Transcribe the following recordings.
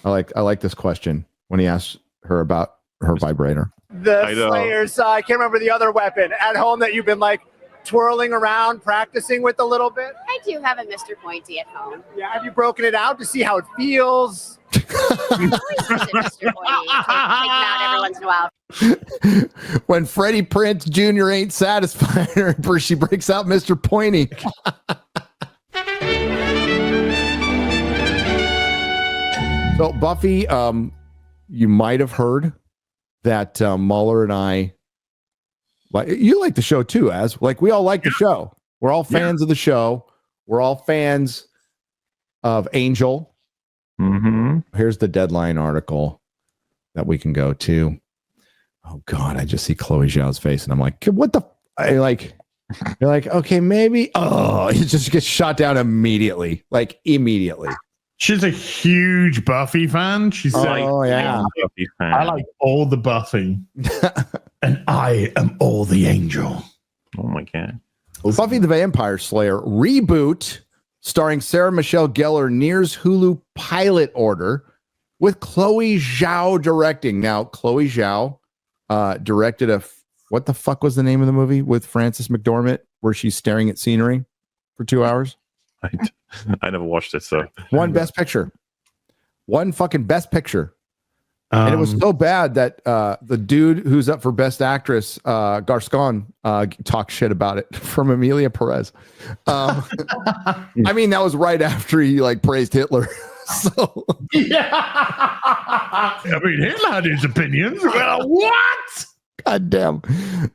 I like this question when he asks her about her vibrator. The Slayers, I can't remember the other weapon at home that you've been like twirling around, practicing with a little bit. I do have a Mr. Pointy at home. Yeah, have you broken it out to see how it feels? I always use it, Mr. Pointy. Take it out every once in a while. When Freddie Prinze Jr. ain't satisfied her, she breaks out Mr. Pointy. So Buffy, you might have heard that MauLer and I, you like the show too, as like we all like the show. We're all fans of the show. We're all fans of Angel. Mm-hmm. Here's the Deadline article that we can go to. Oh God, I just see Chloe Zhao's face, and I'm like, what the? You're like, okay, maybe. Oh, it just gets shot down immediately, like immediately. She's a huge Buffy fan. She's yeah. Buffy fan. I like all the Buffy, and I am all the Angel. Oh my God. Buffy the Vampire Slayer reboot starring Sarah Michelle Gellar nears Hulu pilot order with Chloe Zhao directing. Now, Chloe Zhao directed what the fuck was the name of the movie with Frances McDormand where she's staring at scenery for 2 hours? I never watched it, so one fucking best picture. And it was so bad that the dude who's up for best actress, Gascon, talked shit about it from Emilia Perez. I mean, that was right after he like praised Hitler. So yeah, I mean, Hitler had his opinions. Well, what? God damn,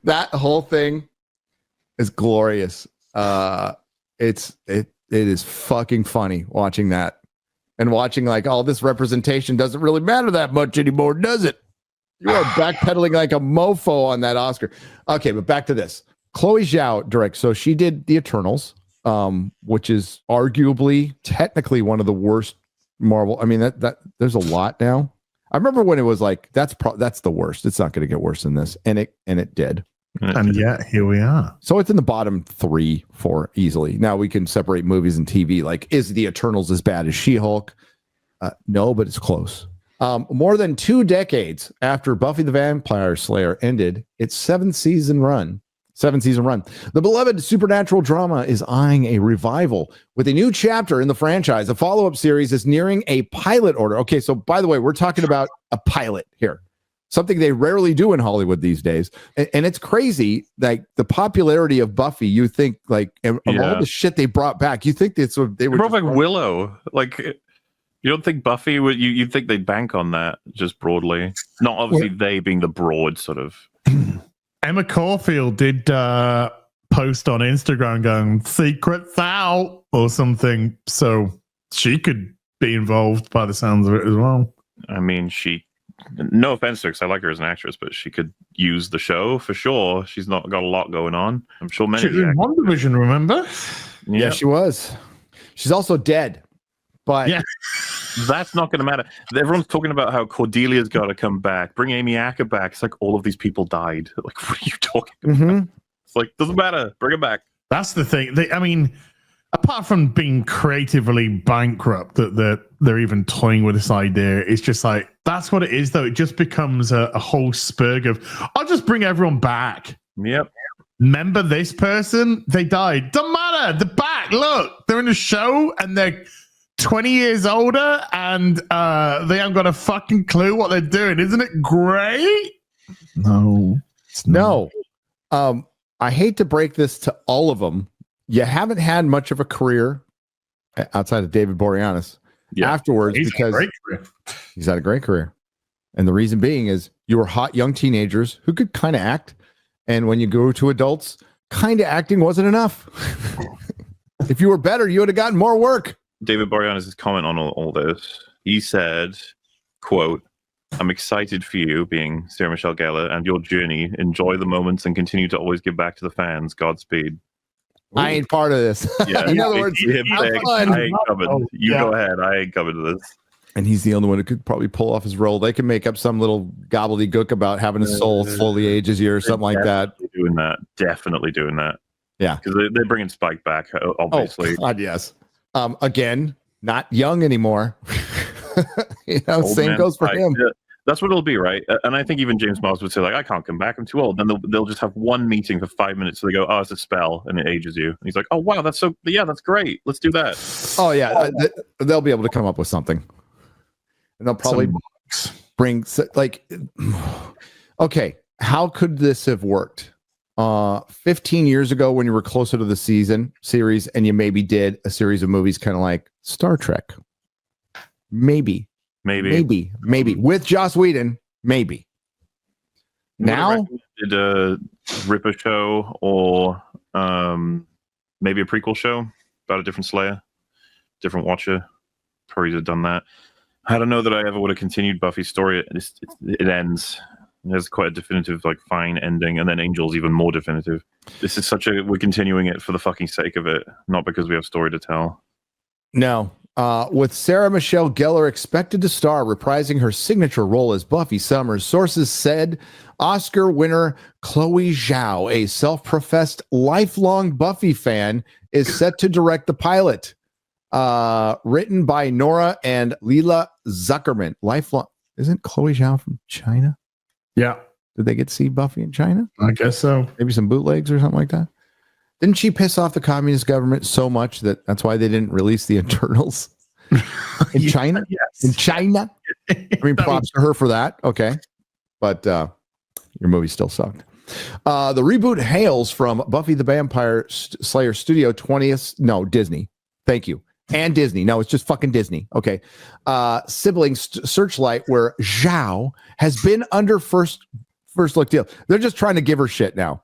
that whole thing is glorious. It is fucking funny watching that. And watching like all this representation doesn't really matter that much anymore, does it? You are backpedaling like a mofo on that Oscar. Okay, but back to this. Chloe Zhao directs. So she did The Eternals, which is arguably, technically one of the worst Marvel. I mean, that there's a lot now. I remember when it was like that's the worst. It's not going to get worse than this, and it did. And yet here we are. So it's in the bottom 3, 4 easily. Now we can separate movies and TV. Like, is The Eternals as bad as She-Hulk? No, but it's close. More than 2 decades after Buffy the Vampire Slayer ended its 7-season run, the beloved supernatural drama is eyeing a revival with a new chapter in the franchise. A follow-up series is nearing a pilot order. Okay, so by the way, we're talking about a pilot here. Something they rarely do in Hollywood these days. And it's crazy, like the popularity of Buffy, you think like of all the shit they brought back, you think that's what they were brought back Willow. Like you don't think Buffy would you think they'd bank on that just broadly? Not obviously they being the broad sort of. Emma Caulfield did post on Instagram going secrets out or something. So she could be involved by the sounds of it as well. I mean, no offense to her, because I like her as an actress, but she could use the show for sure. She's not got a lot going on. I'm sure many. She was in WandaVision, remember? Yeah, she was. She's also dead, but that's not going to matter. Everyone's talking about how Cordelia's got to come back. Bring Amy Acker back. It's like all of these people died. Like, what are you talking about? It's like doesn't matter. Bring them back. That's the thing. I mean, apart from being creatively bankrupt, that they're even toying with this idea, it's just like that's what it is. Though it just becomes a whole spurg of I'll just bring everyone back. Yep. Remember this person? They died. Don't matter. They're back. Look, they're in a show and they're 20 years older and they haven't got a fucking clue what they're doing. Isn't it great? No. I hate to break this to all of them. You haven't had much of a career outside of David Boreanaz afterwards because he's had a great career. And the reason being is you were hot young teenagers who could kind of act. And when you go to adults, kind of acting wasn't enough. If you were better, you would have gotten more work. David Boreanaz's comment on all this, he said, quote, "I'm excited for you, being Sarah Michelle Gellar, and your journey. Enjoy the moments and continue to always give back to the fans. Godspeed." I ain't part of this. Yeah. In other words, I ain't covered. Go ahead. I ain't covered this. And he's the only one who could probably pull off his role. They can make up some little gobbledygook about having a soul slowly ages you or something like that. Definitely doing that. Yeah. Because they're bringing Spike back, obviously. Oh, God, yes. Again, not young anymore. Old Same man goes for Spike. him. Yeah, that's what it'll be, right? And I think even James Miles would say, like, I can't come back. I'm too old. Then they'll just have one meeting for 5 minutes. So they go, oh, it's a spell, and it ages you. And he's like, oh, wow, that's great. Let's do that. Oh yeah, they'll be able to come up with something, and they'll probably bring like, okay, how could this have worked? 15 years ago, when you were closer to the series, and you maybe did a series of movies, kind of like Star Trek, maybe with Joss Whedon, maybe. Now, did a Ripper show or maybe a prequel show about a different Slayer, different Watcher. Probably have done that. I don't know that I ever would have continued Buffy's story. It ends. There's quite a definitive, like, fine ending, and then Angel's even more definitive. This is we're continuing it for the fucking sake of it, not because we have story to tell. No. With Sarah Michelle Gellar expected to star, reprising her signature role as Buffy Summers, sources said Oscar winner Chloe Zhao, a self-professed lifelong Buffy fan, is set to direct the pilot. Written by Nora and Leela Zuckerman. Lifelong. Isn't Chloe Zhao from China? Yeah. Did they get to see Buffy in China? I guess so. Maybe some bootlegs or something like that. Didn't she piss off the communist government so much that's why they didn't release the internals in China? Yes. In China? I mean, props to her for that. Okay. But your movie still sucked. The reboot hails from Buffy the Vampire Slayer Studio 20th. No, Disney. Thank you. And Disney. No, it's just fucking Disney. Okay. Siblings Searchlight, where Zhao has been under first look deal. They're just trying to give her shit now.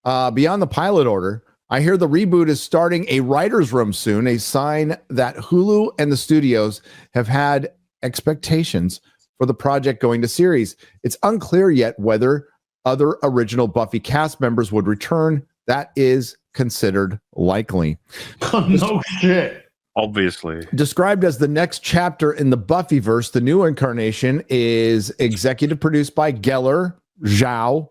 Beyond the pilot order, I hear the reboot is starting a writer's room soon, a sign that Hulu and the studios have had expectations for the project going to series. It's unclear yet whether other original Buffy cast members would return. That is considered likely. Oh, no shit. Obviously. Described as the next chapter in the Buffyverse, the new incarnation is executive produced by Gellar, Zhao,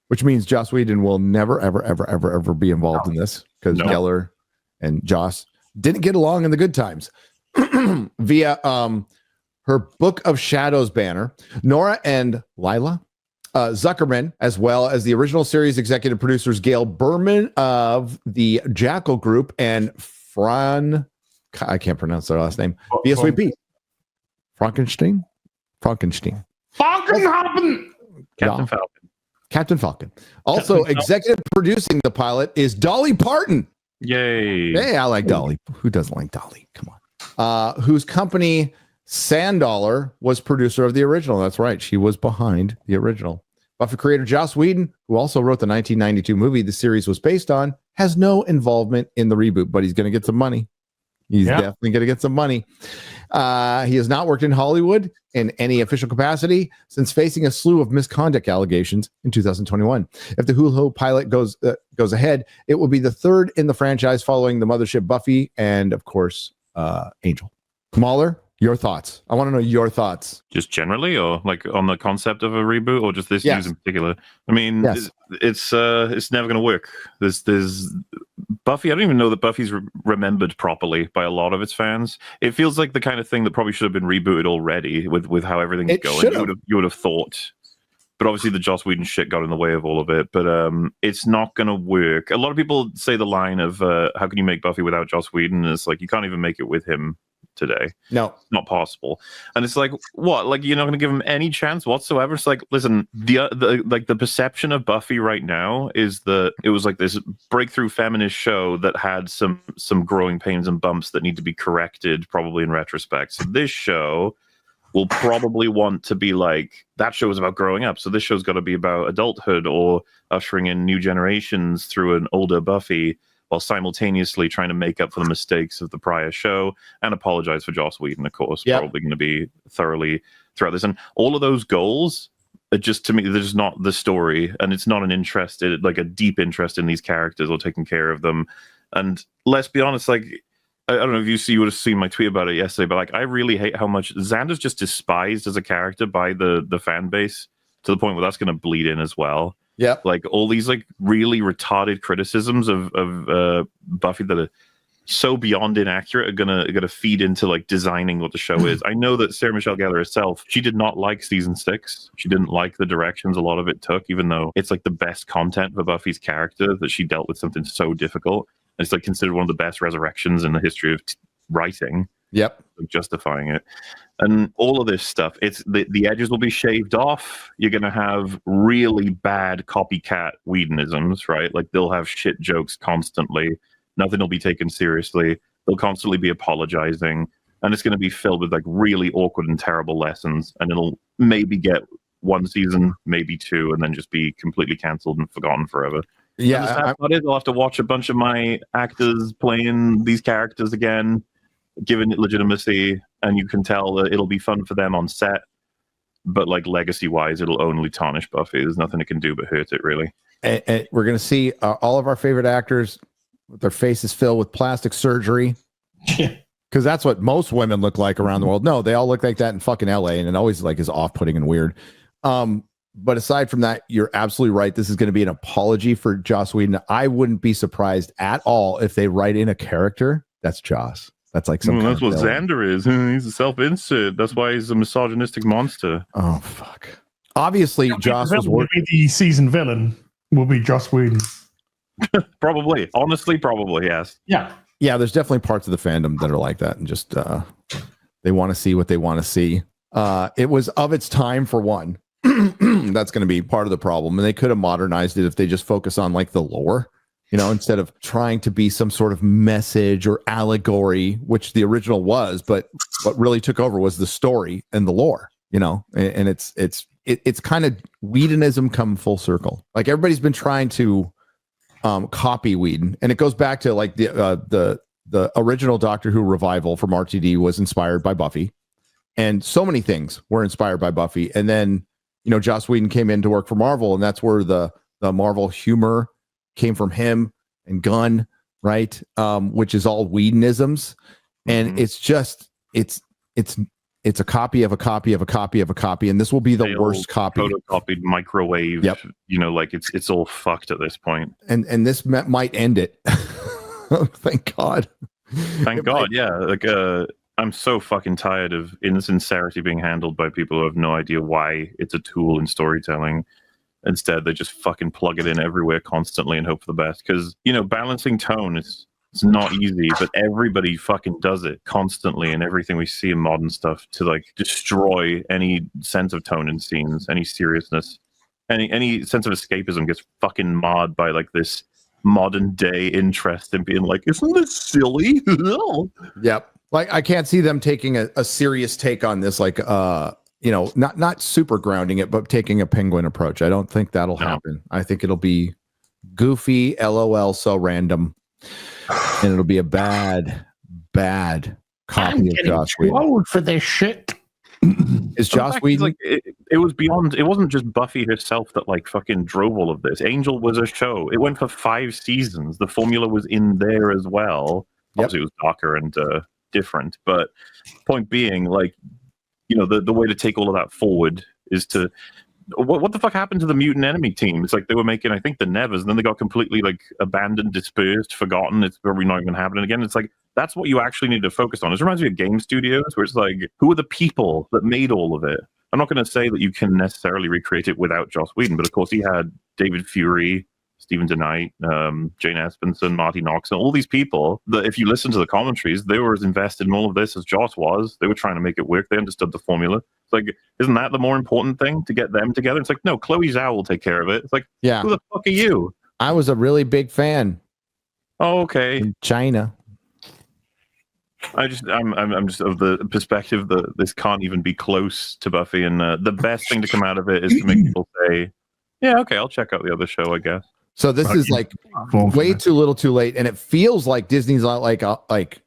which means Joss Whedon will never, ever, ever, ever, ever be involved in this, because Gellar and Joss didn't get along in the good times. Via her Book of Shadows banner, Nora and Lila Zuckerman, as well as the original series executive producers Gail Berman of the Jackal Group and I can't pronounce their last name. VSVP. Frankenstein. Captain Falcon. Also, executive producing the pilot is Dolly Parton. Yay. Hey, I like Dolly. Who doesn't like Dolly? Come on. Whose company Sandollar was producer of the original. That's right. She was behind the original. Buffy creator Joss Whedon, who also wrote the 1992 movie the series was based on, has no involvement in the reboot, but he's going to get some money. He's definitely going to get some money. He has not worked in Hollywood in any official capacity since facing a slew of misconduct allegations in 2021. If the Hulu pilot goes ahead, it will be the third in the franchise following the mothership Buffy and, of course, Angel. MauLer, your thoughts. I want to know your thoughts. Just generally, or like on the concept of a reboot, or just this news in particular? I mean, it's never going to work. There's Buffy. I don't even know that Buffy's remembered properly by a lot of its fans. It feels like the kind of thing that probably should have been rebooted already with how everything's going. You would have thought. But obviously the Joss Whedon shit got in the way of all of it. But it's not going to work. A lot of people say the line of, how can you make Buffy without Joss Whedon? And it's like, you can't even make it with him today. No. It's not possible. And it's like, what? Like, you're not going to give him any chance whatsoever? It's like, listen, the perception of Buffy right now is that it was like this breakthrough feminist show that had some growing pains and bumps that need to be corrected, probably in retrospect. So this show will probably want to be like, that show was about growing up, so this show's got to be about adulthood or ushering in new generations through an older Buffy, while simultaneously trying to make up for the mistakes of the prior show and apologize for Joss Whedon, of course. Probably going to be thoroughly throughout this. And all of those goals are just, to me, there's not the story, and it's not an interest, like a deep interest in these characters or taking care of them. And let's be honest, like, I don't know if you would have seen my tweet about it yesterday, but like, I really hate how much Xander's just despised as a character by the fan base, to the point where that's going to bleed in as well. Yeah, like all these like really retarded criticisms of Buffy that so beyond inaccurate are gonna feed into like designing what the show is. I know that Sarah Michelle Gellar herself, she did not like season 6. She didn't like the directions a lot of it took, even though it's like the best content for Buffy's character, that she dealt with something so difficult. It's like considered one of the best resurrections in the history of writing. Yep. Justifying it. And all of this stuff, it's the edges will be shaved off. You're going to have really bad copycat Whedonisms, right? Like they'll have shit jokes constantly. Nothing will be taken seriously. They'll constantly be apologizing. And it's going to be filled with like really awkward and terrible lessons. And it'll maybe get 1 season, maybe 2, and then just be completely canceled and forgotten forever. Yeah. I'll have to watch a bunch of my actors playing these characters again, giving it legitimacy, and you can tell that it'll be fun for them on set, but like legacy wise it'll only tarnish Buffy. There's nothing it can do but hurt it, really. And we're gonna see all of our favorite actors with their faces filled with plastic surgery, because that's what most women look like around the world. No, they all look like that in fucking LA, and it always like is off-putting and weird. But aside from that, you're absolutely right. This is going to be an apology for Joss Whedon. I wouldn't be surprised at all if they write in a character that's Joss. That's like some. That's what Xander is. He's a self-insert. That's why he's a misogynistic monster. Oh fuck! Obviously, Joss was working. The season villain will be Joss Whedon. Probably, honestly, probably yes. Yeah. There's definitely parts of the fandom that are like that, and just they want to see what they want to see. It was of its time for one. That's going to be part of the problem, and they could have modernized it if they just focus on like the lore. Instead of trying to be some sort of message or allegory, which the original was, but what really took over was the story and the lore, and it's kind of Whedonism come full circle. Like everybody's been trying to copy Whedon, and it goes back to like the original Doctor Who revival from RTD was inspired by Buffy, and so many things were inspired by Buffy. And then, Joss Whedon came in to work for Marvel, and that's where the Marvel humor came from him and Gunn, right? Which is all Whedonisms, and it's just it's a copy of a copy of a copy of a copy, and this will be the worst copy. Photocopied microwave. Yep. Like it's all fucked at this point. And this might end it. Thank God. Thank God. Yeah. Like I'm so fucking tired of insincerity being handled by people who have no idea why it's a tool in storytelling. Instead, they just fucking plug it in everywhere constantly and hope for the best. Because, balancing tone it's not easy, but everybody fucking does it constantly in everything we see in modern stuff to like destroy any sense of tone in scenes, any seriousness, any sense of escapism gets fucking marred by like this modern day interest in being like, isn't this silly? Yep. Like I can't see them taking a serious take on this, like not super grounding it, but taking a Penguin approach. I don't think that'll happen. I think it'll be goofy, LOL, so random, and it'll be a bad copy of Joss Whedon. For this shit. Is Joss Whedon like it was beyond? It wasn't just Buffy herself that like fucking drove all of this. Angel was a show. It went for 5 seasons. The formula was in there as well. Obviously, it was darker and different. But point being, like, the way to take all of that forward is to what the fuck happened to the mutant enemy team? It's like they were making, I think, the Nevers, and then they got completely like abandoned, dispersed, forgotten. It's probably not even happening again. It's like that's what you actually need to focus on. It reminds me of game studios, where it's like, who are the people that made all of it? I'm not going to say that you can necessarily recreate it without Joss Whedon, but of course he had David Fury, Stephen DeKnight, Jane Espenson, Marty Knox, and all these people that, if you listen to the commentaries, they were as invested in all of this as Joss was. They were trying to make it work. They understood the formula. It's like, isn't that the more important thing, to get them together? It's like, no, Chloe Zhao will take care of it. It's like, yeah, who the fuck are you? I was a really big fan. Oh, okay. In China. I'm just of the perspective that this can't even be close to Buffy, and the best thing to come out of it is to make people say, yeah, okay, I'll check out the other show, I guess. So this is like way too little too late, and it feels like Disney's not like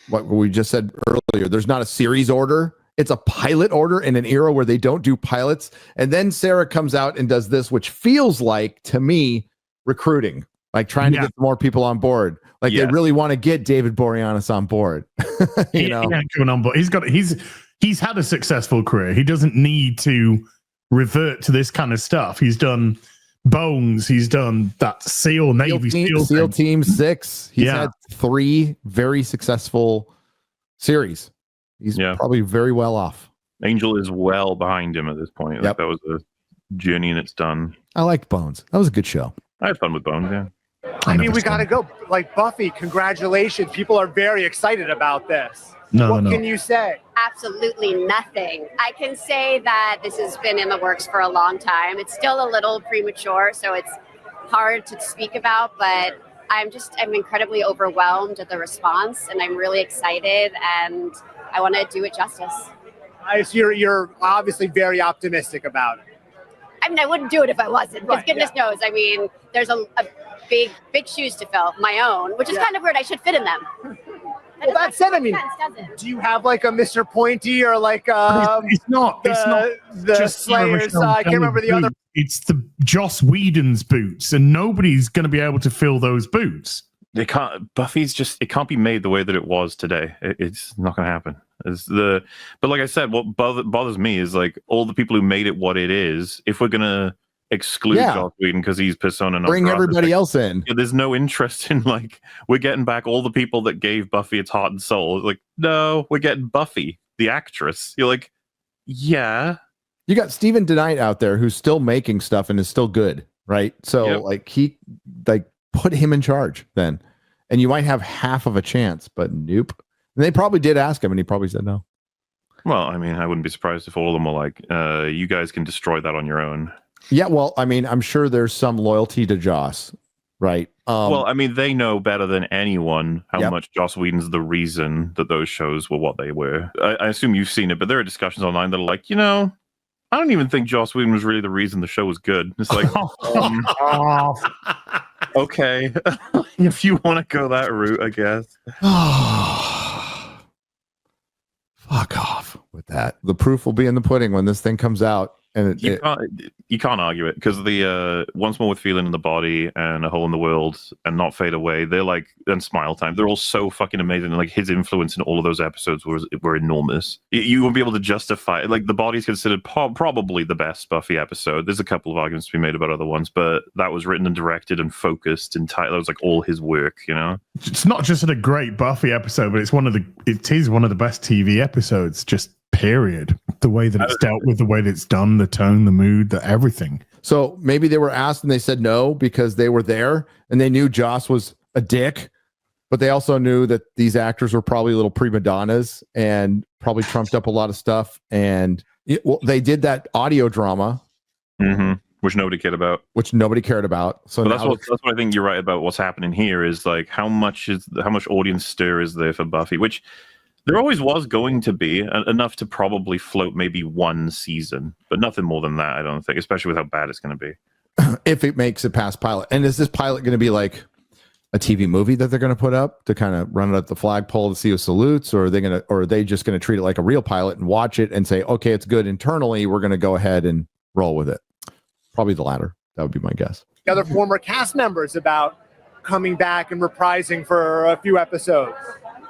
what we just said earlier. There's not a series order. It's a pilot order in an era where they don't do pilots. And then Sarah comes out and does this, which feels like, to me, recruiting, like trying to get more people on board. Like they really want to get David Boreanaz on board. you know, going on board. He's had a successful career. He doesn't need to revert to this kind of stuff. He's done Bones. He's done that Navy SEAL Team 6. He's had 3 very successful series. He's probably very well off. Angel is well behind him at this point. Like, that was a journey and it's done. I liked Bones. That was a good show. I had fun with Bones, yeah. I mean, we got to go. Like, Buffy, congratulations. People are very excited about this. What can you say? Absolutely nothing. I can say that this has been in the works for a long time. It's still a little premature, so it's hard to speak about, but I'm incredibly overwhelmed at the response, and I'm really excited, and I want to do it justice. You're obviously very optimistic about it. I mean, I wouldn't do it if I wasn't, because goodness knows, I mean, there's a big shoes to fill, my own, which is kind of weird. I should fit in them. Well, that said, I mean, do you have like a Mr. Pointy or like it's not the Slayers? I can't remember the other. It's the Joss Whedon's boots, and nobody's going to be able to fill those boots. They can't. Buffy's it can't be made the way that it was today. It's not going to happen. But like I said, what bothers me is like all the people who made it what it is. If we're gonna exclude Joss Whedon because he's persona non grata, bring everybody else in. There's no interest in like we're getting back all the people that gave Buffy its heart and soul. Like, no, we're getting Buffy, the actress. You're like, yeah. You got Steven DeKnight out there who's still making stuff and is still good, right? So like put him in charge then, and you might have half of a chance. But nope. And they probably did ask him, and he probably said no. Well, I mean, I wouldn't be surprised if all of them were like, you guys can destroy that on your own. Yeah, well, I mean, I'm sure there's some loyalty to Joss, right? Well, I mean, they know better than anyone how much Joss Whedon's the reason that those shows were what they were. I assume you've seen it, but there are discussions online that are like, I don't even think Joss Whedon was really the reason the show was good. It's like, okay, if you want to go that route, I guess. Fuck off with that. The proof will be in the pudding when this thing comes out. And you can't argue it because the Once More with Feeling in the Body and A Hole in the World and Not Fade Away, they're like, and Smile Time, they're all so fucking amazing. And like his influence in all of those episodes were enormous. You won't be able to justify it. Like The Body's considered probably the best Buffy episode. There's a couple of arguments to be made about other ones, but that was written and directed and focused entirely. That was like all his work, It's not just a great Buffy episode, but it is one of the best TV episodes. Just period. The way that it's dealt with, the way that it's done, the tone, the mood, the everything. So maybe they were asked and they said no because they were there and they knew Joss was a dick, but they also knew that these actors were probably little prima donnas and probably trumped up a lot of stuff. And they did that audio drama, which nobody cared about. So that's what I think you're right about. What's happening here is like how much audience stir is there for Buffy, which there always was going to be enough to probably float maybe one season, but nothing more than that, I don't think, especially with how bad it's going to be. If it makes it past pilot. And is this pilot going to be like a TV movie that they're going to put up to kind of run it up the flagpole to see who salutes, or are they just going to treat it like a real pilot and watch it and say, okay, it's good internally, we're going to go ahead and roll with it? Probably the latter. That would be my guess. The other former cast members about coming back and reprising for a few episodes.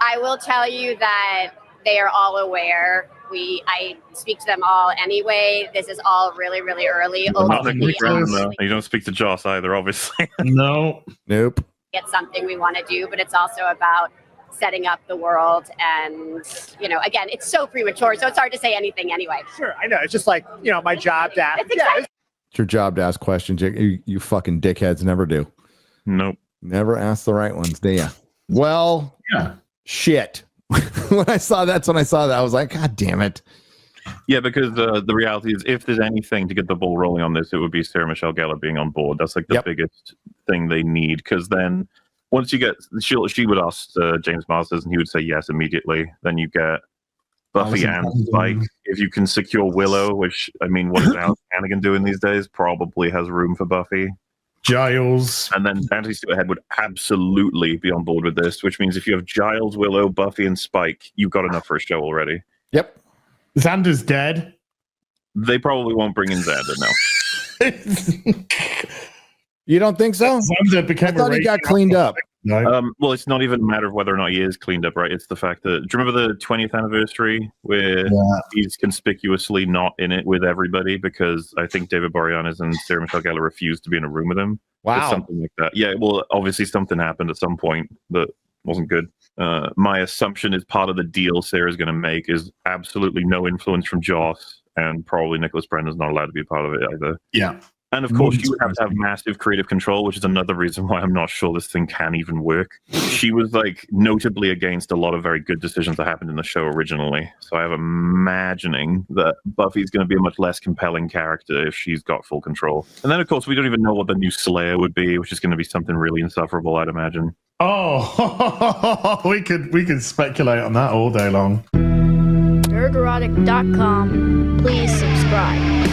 I will tell you that they are all aware. I speak to them all anyway. This is all really, really early. You don't speak to Joss either, obviously. Nope. It's something we want to do, but it's also about setting up the world. And, again, it's so premature, so it's hard to say anything anyway. Sure, I know. It's just like, my job to ask. It's your job to ask questions. You fucking dickheads never do. Nope. Never ask the right ones, do you? Well, shit. When I saw that, I was like, God damn it. Yeah, because the reality is, if there's anything to get the ball rolling on this, it would be Sarah Michelle Gellar being on board. That's like the biggest thing they need. Because then once you get, she would ask James Masters, and he would say yes immediately. Then you get Buffy and Spike. If you can secure Willow, which, I mean, what is Alex Hannigan doing these days? Probably has room for Buffy. Giles. And then Fantasy Steelhead would absolutely be on board with this, which means if you have Giles, Willow, Buffy, and Spike, you've got enough for a show already. Yep. Xander's dead. They probably won't bring in Xander now. You don't think so? Xander became I thought he got cleaned up. No. Well, it's not even a matter of whether or not he is cleaned up, right? It's the fact that, do you remember the 20th anniversary where he's conspicuously not in it with everybody because I think David Boreanaz and Sarah Michelle Gellar refused to be in a room with him? Wow. Something like that. Yeah, well, obviously something happened at some point that wasn't good. My assumption is part of the deal Sarah's going to make is absolutely no influence from Joss, and probably Nicholas Brennan's not allowed to be a part of it either. Yeah. And of course, you would have to have massive creative control, which is another reason why I'm not sure this thing can even work. She was like notably against a lot of very good decisions that happened in the show originally. So I have imagining that Buffy's going to be a much less compelling character if she's got full control. And then, of course, we don't even know what the new Slayer would be, which is going to be something really insufferable, I'd imagine. Oh, we could speculate on that all day long. Nerdrotic.com. Please subscribe.